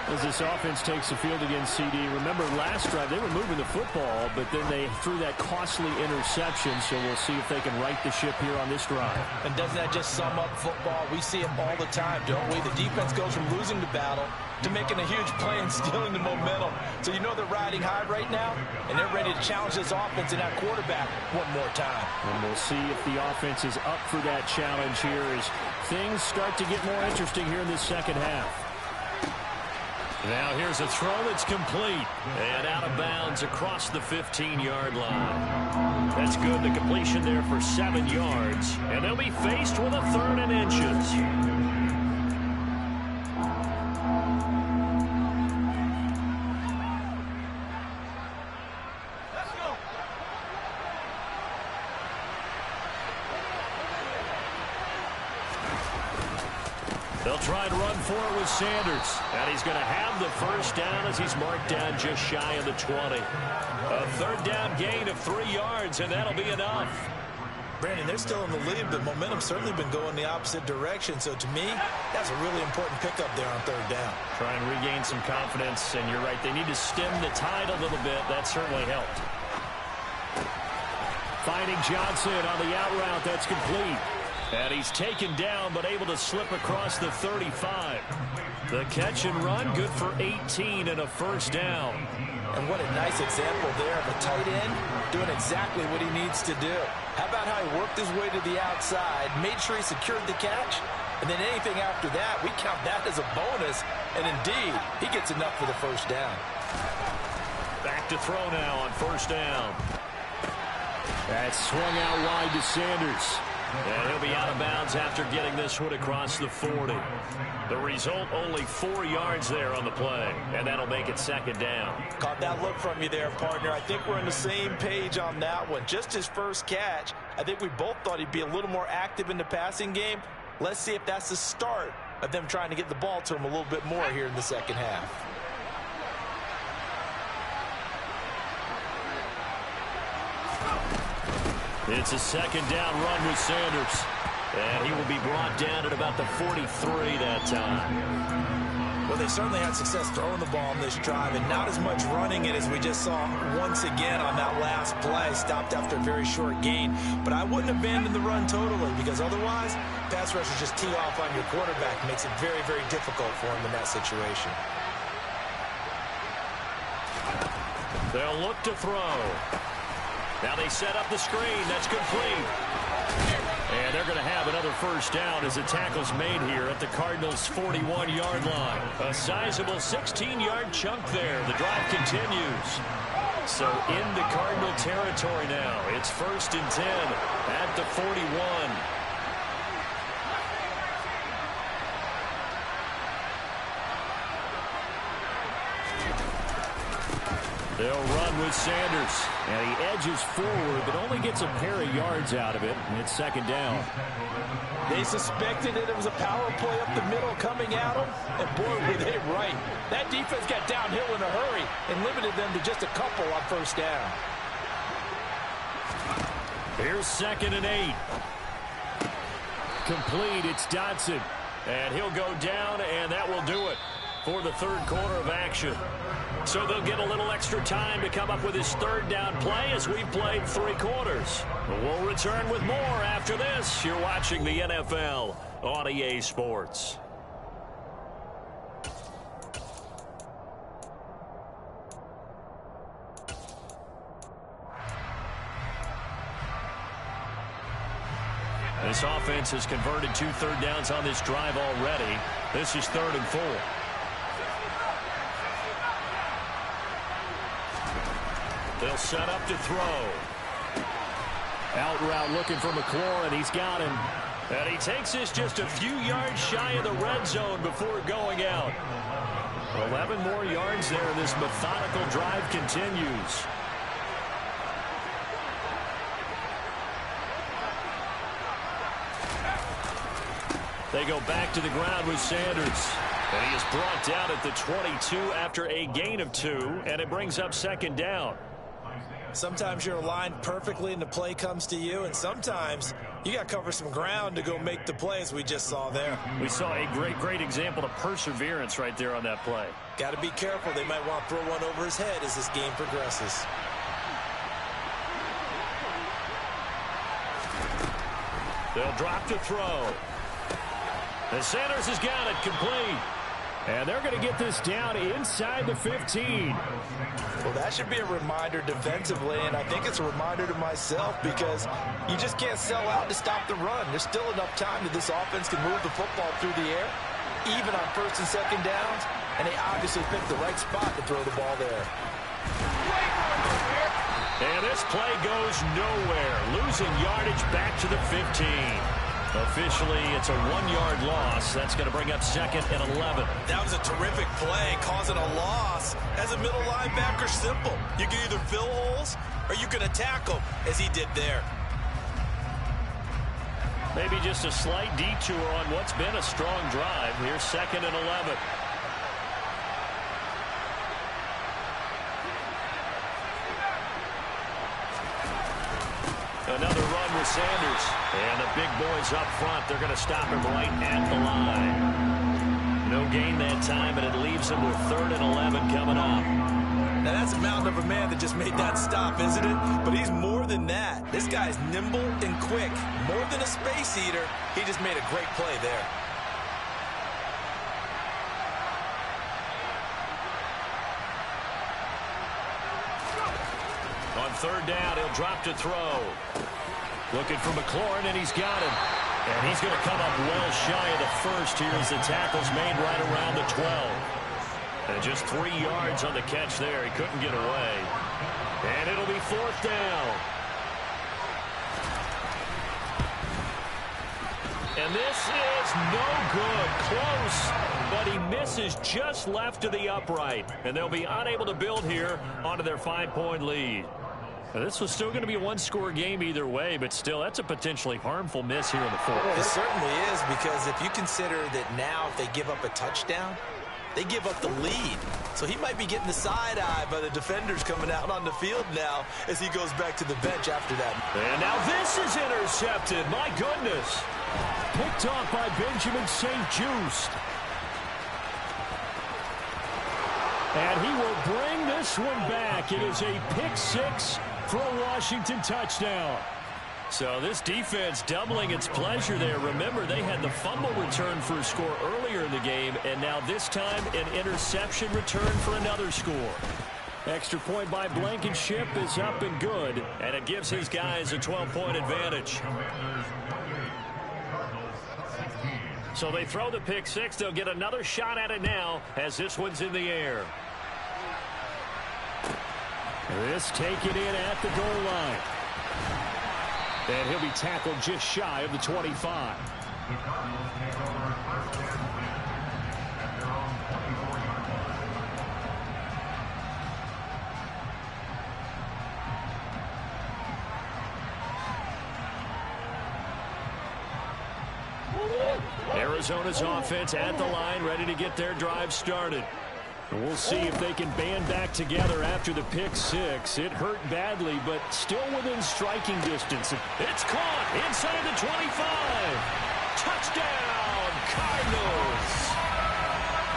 As this offense takes the field against CD. Remember, last drive, they were moving the football, but then they threw that costly interception, so we'll see if they can right the ship here on this drive. And doesn't that just sum up football? We see it all the time, don't we? The defense goes from losing the battle to making a huge play and stealing the momentum. So you know they're riding high right now, and they're ready to challenge this offense and that quarterback one more time. And we'll see if the offense is up for that challenge here as things start to get more interesting here in this second half. Now here's a throw that's complete and out of bounds across the 15-yard line. That's good. The completion there for 7 yards. And they'll be faced with a 3rd and inches. try and run for it with Sanders. And he's going to have the first down as he's marked down just shy of the 20. A third down gain of 3 yards, and that'll be enough. Brandon, they're still in the lead, but momentum's certainly been going the opposite direction. So to me, that's a really important pickup there on third down. Try and regain some confidence, and you're right. They need to stem the tide a little bit. That certainly helped. Finding Johnson on the out route. That's complete. And he's taken down, but able to slip across the 35. The catch and run, good for 18 and a first down. And what a nice example there of a tight end doing exactly what he needs to do. How about how he worked his way to the outside, made sure he secured the catch, and then anything after that, we count that as a bonus. And indeed, he gets enough for the first down. Back to throw now on first down. That's swung out wide to Sanders. And he'll be out of bounds after getting this one across the 40. The result, only 4 yards there on the play, and that'll make it second down. Caught that look from you there, partner. I think we're on the same page on that one. Just his first catch. I think we both thought he'd be a little more active in the passing game. Let's see if that's the start of them trying to get the ball to him a little bit more here in the second half. It's a second down run with Sanders. And he will be brought down at about the 43 that time. Well, they certainly had success throwing the ball on this drive, and not as much running it as we just saw once again on that last play. Stopped after a very short gain. But I wouldn't abandon the run totally, because otherwise, pass rushers just tee off on your quarterback. It makes it very, very difficult for him in that situation. They'll look to throw. Now they set up the screen. That's complete. And they're going to have another first down as the tackle's made here at the Cardinals' 41-yard line. A sizable 16-yard chunk there. The drive continues. So into Cardinal territory now. It's 1st and 10 at the 41. They'll run with Sanders, and he edges forward, but only gets a pair of yards out of it, and it's second down. They suspected it was a power play up the middle coming at them, and boy, were they right. That defense got downhill in a hurry and limited them to just a couple on first down. Here's 2nd and 8. Complete, it's Dotson, and he'll go down, and that will do it for the third quarter of action. So they'll get a little extra time to come up with his third down play as we've played 3 quarters. We'll return with more after this. You're watching the NFL on EA Sports. This offense has converted 2 third downs on this drive already. This is 3rd and 4. They'll set up to throw. Out route looking for McLaurin. He's got him. And he takes this just a few yards shy of the red zone before going out. 11 more yards there. This methodical drive continues. They go back to the ground with Sanders. And he is brought down at the 22 after a gain of 2. And it brings up second down. Sometimes you're aligned perfectly and the play comes to you, and sometimes you got to cover some ground to go make the play, as we just saw there. We saw a great example of perseverance right there on that play. Got to be careful. They might want to throw one over his head as this game progresses. They'll drop to throw. And Sanders has got it complete. And they're going to get this down inside the 15. Well, that should be a reminder defensively, and I think it's a reminder to myself, because you just can't sell out to stop the run. There's still enough time that this offense can move the football through the air, even on 1st and 2nd downs, and they obviously picked the right spot to throw the ball there. And this play goes nowhere, losing yardage back to the 15. Officially, it's a 1-yard loss. That's going to bring up 2nd and 11. That was a terrific play, causing a loss. As a middle linebacker, simple. You can either fill holes or you can attack them, as he did there. Maybe just a slight detour on what's been a strong drive. Here's 2nd and 11. Another run with Sanders. And the big boys up front, they're going to stop him right at the line. No gain that time, and it leaves him with 3rd and 11 coming up. Now, that's a mountain of a man that just made that stop, isn't it? But he's more than that. This guy's nimble and quick. More than a space eater. He just made a great play there. On 3rd down, he'll drop to throw. Looking for McLaurin, and he's got him. And he's going to come up well shy of the first here as the tackle's made right around the 12. And just 3 yards on the catch there. He couldn't get away. And it'll be 4th down. And this is no good. Close, but he misses just left of the upright. And they'll be unable to build here onto their 5-point lead. Now, this was still going to be a one-score game either way, but still, that's a potentially harmful miss here in the 4th. It certainly is, because if you consider that now if they give up a touchdown, they give up the lead. So he might be getting the side eye by the defenders coming out on the field now as he goes back to the bench after that. And now this is intercepted. My goodness. Picked off by Benjamin St-Juste. And he will bring this one back. It is a pick 6 for a Washington touchdown. So this defense doubling its pleasure there. Remember, they had the fumble return for a score earlier in the game, and now this time an interception return for another score. Extra point by Blankenship is up and good, and it gives his guys a 12-point advantage. So they throw the pick 6. They'll get another shot at it now as this one's in the air. This taken in at the goal line. And he'll be tackled just shy of the 25. Arizona's offense at the line, ready to get their drive started. We'll see if they can band back together after the pick 6. It hurt badly, but still within striking distance. It's caught inside the 25. Touchdown, Cardinals.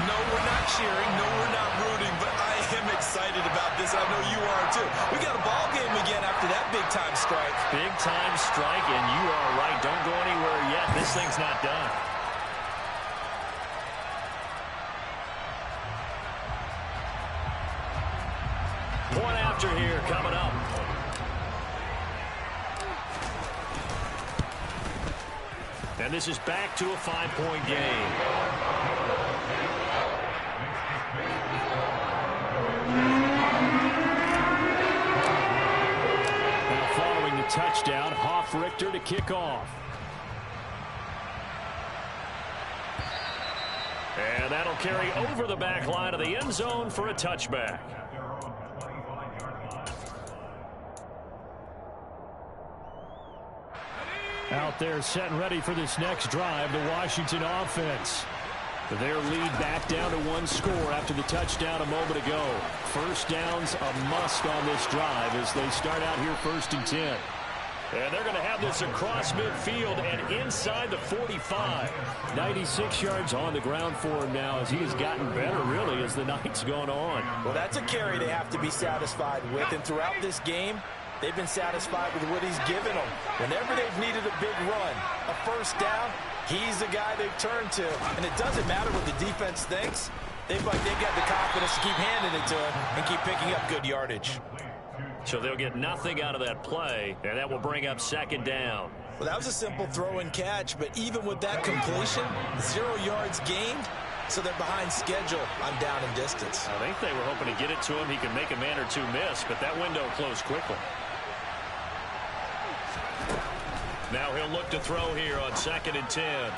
No, we're not cheering. No, we're not rooting, but I am excited about this. I know you are, too. We got a ball game again after that big-time strike. Big-time strike, and you are right. Don't go anywhere yet. This thing's not done. Point after here coming up. And this is back to a 5-point game. Now following the touchdown, Hoff-Richter to kick off. And that'll carry over the back line of the end zone for a touchback. Out there set and ready for this next drive, the Washington offense. Their lead back down to 1 score after the touchdown a moment ago. First down's a must on this drive as they start out here 1st and 10. And they're going to have this across midfield and inside the 45. 96 yards on the ground for him now as he has gotten better, really, as the night's gone on. Well, that's a carry they have to be satisfied with. And throughout this game, they've been satisfied with what he's given them. Whenever they've needed a big run, a first down, he's the guy they've turned to. And it doesn't matter what the defense thinks. They've got the confidence to keep handing it to him and keep picking up good yardage. So they'll get nothing out of that play, and that will bring up 2nd down. Well, that was a simple throw and catch, but even with that completion, 0 yards gained, so they're behind schedule on down and distance. I think they were hoping to get it to him. He could make a man or two miss, but that window closed quickly. Now he'll look to throw here on 2nd and 10.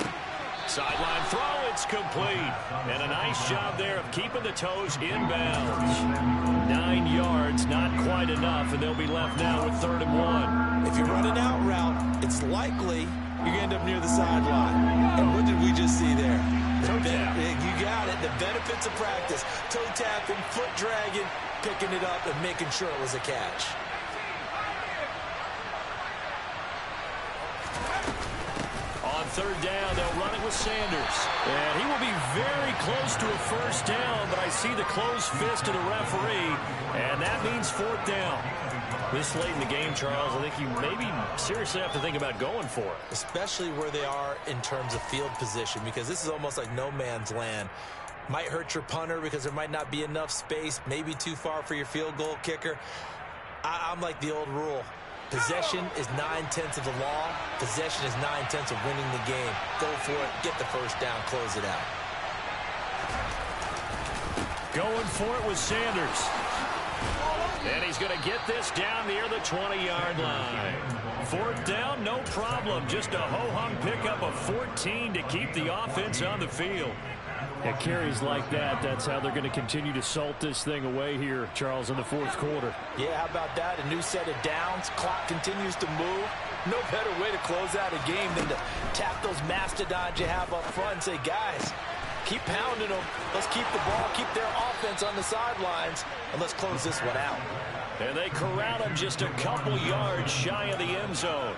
Sideline throw, it's complete. And a nice job there of keeping the toes inbounds. 9 yards, not quite enough, and they'll be left now with 3rd and 1. If you run an out route, it's likely you're going to end up near the sideline. And what did we just see there? You got it. The benefits of practice. Toe tapping, foot dragging, picking it up, and making sure it was a catch. On third down, they'll run it with Sanders. And he will be very close to a first down, but I see the closed fist of the referee, and that means fourth down. This late in the game, Charles, I think you maybe seriously have to think about going for it. Especially where they are in terms of field position, because this is almost like no man's land. Might hurt your punter because there might not be enough space, maybe too far for your field goal kicker. I'm like the old rule. Possession is 9/10 of the law. Possession is 9/10 of winning the game. Go for it. Get the first down. Close it out. Going for it with Sanders. And he's going to get this down near the 20-yard line. Fourth down, no problem. Just a ho-hum pickup of 14 to keep the offense on the field. At carries like that, that's how they're going to continue to salt this thing away here, Charles, in the fourth quarter. Yeah, how about that? A new set of downs. Clock continues to move. No better way to close out a game than to tap those mastodons you have up front and say, guys, keep pounding them. Let's keep the ball, keep their offense on the sidelines, and let's close this one out. And they corral him just a couple yards shy of the end zone.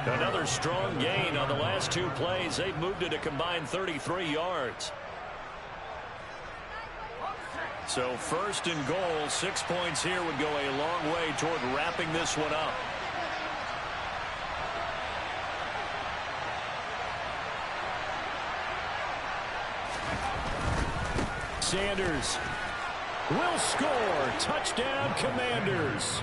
Another strong gain on the last two plays. They've moved it a combined 33 yards. So first and goal, 6 points here would go a long way toward wrapping this one up. Sanders will score. Touchdown, Commanders.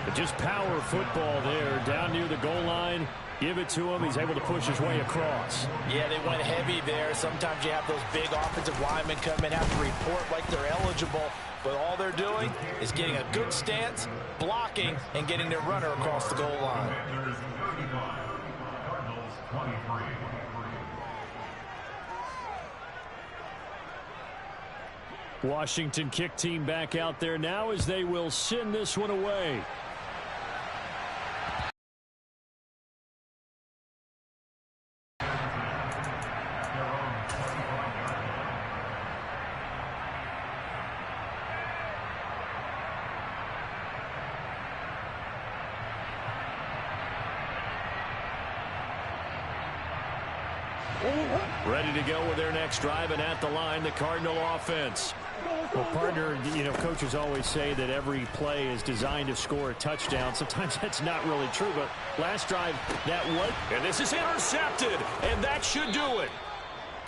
But just power football there down near the goal line. Give it to him. He's able to push his way across. Yeah, they went heavy there. Sometimes you have those big offensive linemen come in, have to report like they're eligible. But all they're doing is getting a good stance, blocking, and getting their runner across the goal line. Washington kick team back out there now as they will send this one away. Ready to go with their next drive, and at the line, the Cardinal offense. Well, partner, coaches always say that every play is designed to score a touchdown. Sometimes that's not really true, but last drive, that was. And this is intercepted, and that should do it.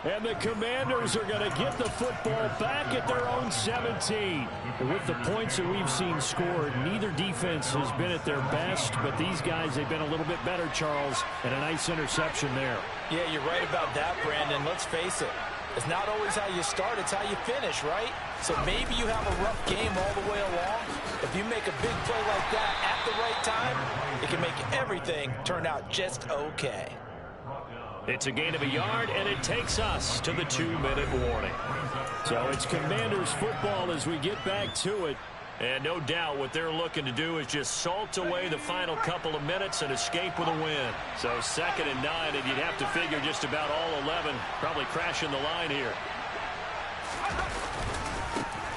And the Commanders are going to get the football back at their own 17. With the points that we've seen scored, neither defense has been at their best, but these guys, they've been a little bit better, Charles, and a nice interception there. Yeah, you're right about that, Brandon. Let's face it. It's not always how you start, it's how you finish, right? So maybe you have a rough game all the way along. If you make a big play like that at the right time, it can make everything turn out just okay. It's a gain of a yard, and it takes us to the 2-minute warning. So it's Commanders football as we get back to it. And no doubt what they're looking to do is just salt away the final couple of minutes and escape with a win. So 2nd and 9, and you'd have to figure just about all 11 probably crashing the line here.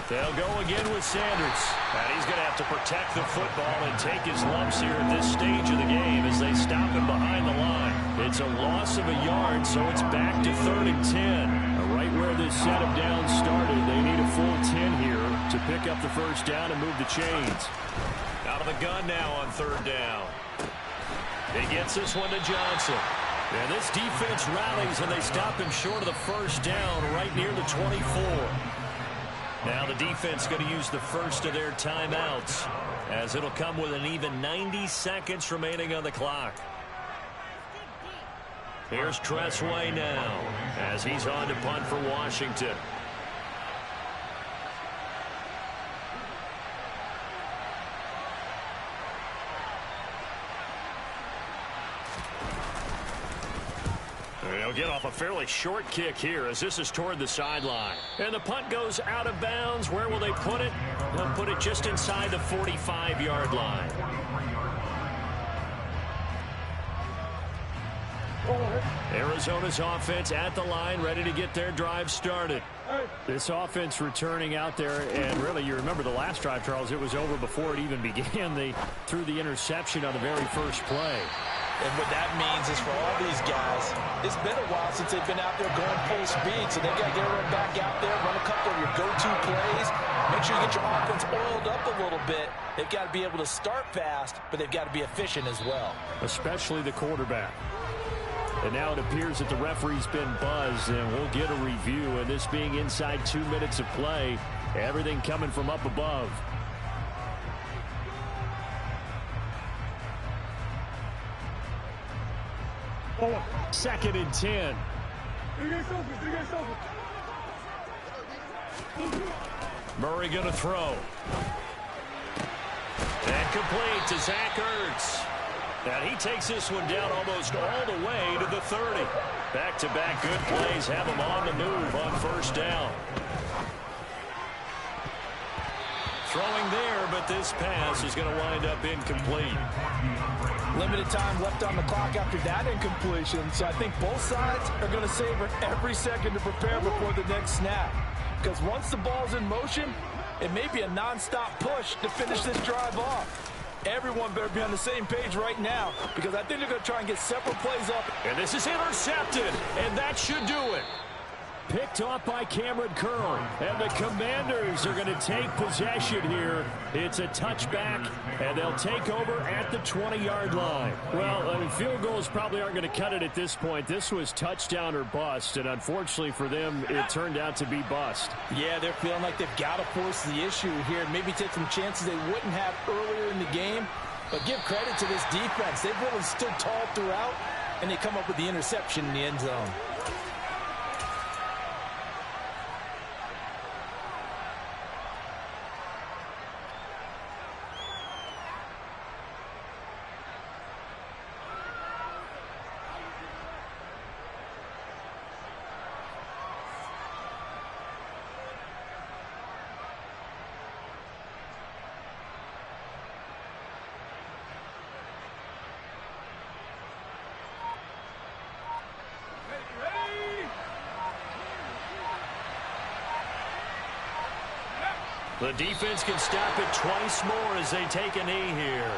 They'll go again with Sanders. And he's going to have to protect the football and take his lumps here at this stage of the game as they stop him behind the line. It's a loss of a yard, so it's back to 3rd and 10. Right where this setup down started, they need a full 10 here to pick up the first down and move the chains. Out of the gun now on 3rd down. He gets this one to Johnson. And this defense rallies, and they stop him short of the first down right near the 24. Now the defense going to use the first of their timeouts, as it'll come with an even 90 seconds remaining on the clock. Here's Tressway now, as he's on to punt for Washington. They'll get off a fairly short kick here as this is toward the sideline. And the punt goes out of bounds. Where will they put it? They'll put it just inside the 45-yard line. Arizona's offense at the line, ready to get their drive started. This offense returning out there, and really, you remember the last drive, Charles, it was over before it even began. They threw the interception on the very first play. And what that means is for all these guys, it's been a while since they've been out there going full speed, so they've got to get everyone back out there, run a couple of your go-to plays, make sure you get your offense oiled up a little bit. They've got to be able to start fast, but they've got to be efficient as well. Especially the quarterback. And now it appears that the referee's been buzzed, and we'll get a review. And this being inside 2 minutes of play, everything coming from up above. Second and 10. Murray going to throw. And complete to Zach Ertz. And he takes this one down almost all the way to the 30. Back-to-back good plays have him on the move on first down. Throwing there, but this pass is going to wind up incomplete. Limited time left on the clock after that incompletion, so I think both sides are going to savor every second to prepare before the next snap. Because once the ball's in motion, it may be a non-stop push to finish this drive off. Everyone better be on the same page right now, because I think they're going to try and get several plays up. And this is intercepted, and that should do it. Picked off by Cameron Curl, and the Commanders are going to take possession here. It's a touchback, and they'll take over at the 20-yard line. Well, I mean, field goals probably aren't going to cut it at this point. This was touchdown or bust, and unfortunately for them, it turned out to be bust. Yeah, they're feeling like they've got to force the issue here, maybe take some chances they wouldn't have earlier in the game. But give credit to this defense. They've really stood tall throughout, and they come up with the interception in the end zone. The defense can stop it twice more as they take a knee here.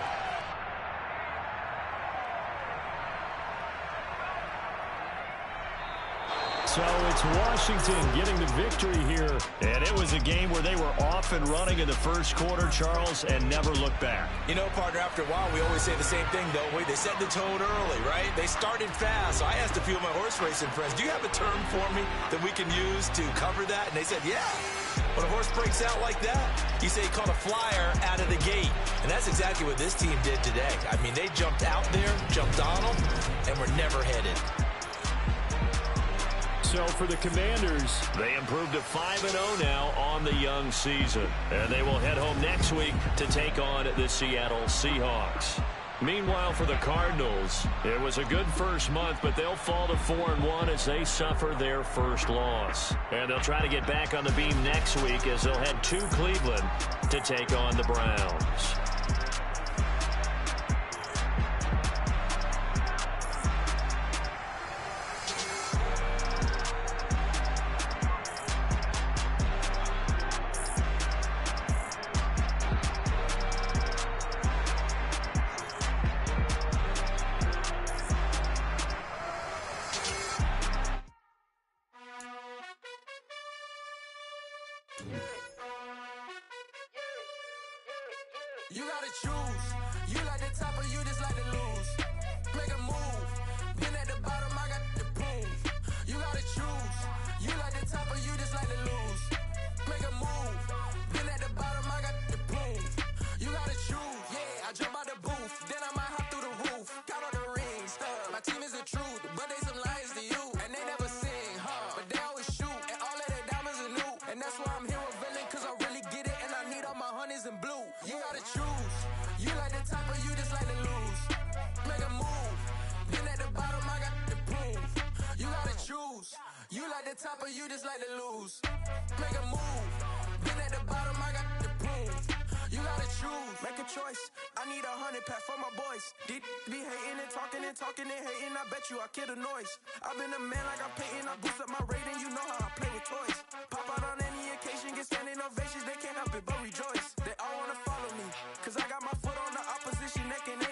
So it's Washington getting the victory here. And it was a game where they were off and running in the first quarter, Charles, and never looked back. You know, partner, after a while, we always say the same thing, don't we? They set the tone early, right? They started fast. So I asked a few of my horse racing friends, do you have a term for me that we can use to cover that? And they said, yeah. When a horse breaks out like that, you say he caught a flyer out of the gate. And that's exactly what this team did today. I mean, they jumped out there, jumped on them, and were never headed. So for the Commanders, they improved to 5-0 now on the young season. And they will head home next week to take on the Seattle Seahawks. Meanwhile, for the Cardinals, it was a good first month, but they'll fall to 4-1 as they suffer their first loss. And they'll try to get back on the beam next week as they'll head to Cleveland to take on the Browns. You gotta choose. You like the top or you just like to lose. Make a move. Been at the bottom, I got the proof. You gotta choose. You like the top or you just like to lose. Make a move. Been at the bottom, I got the proof. You gotta choose. Yeah, I jump out the booth. Then I might hop through the roof. Count on the rings. My team is the truth, but they some liars to you. And they never sing, but they always shoot. And all of their diamonds are new. And that's why I'm here revealing, cause I really get it. And I need all my honeys in blue. You gotta choose. You like the top or you just like to lose. Make a move. Been at the bottom, I got the proof. You gotta choose. You like the top or you just like to lose. Make a move. Been at the bottom, I got the proof. You gotta choose. Make a choice. I need 100 pack for my boys. These be hating and talking and hating. I bet you I kill the noise. I've been a man like I'm Peyton. I boost up my rating. You know how I play with toys. Pop out on any occasion, get standing ovations. They can't help it but rejoice. They all wanna follow me, cause I got my foot on the opposition neck and they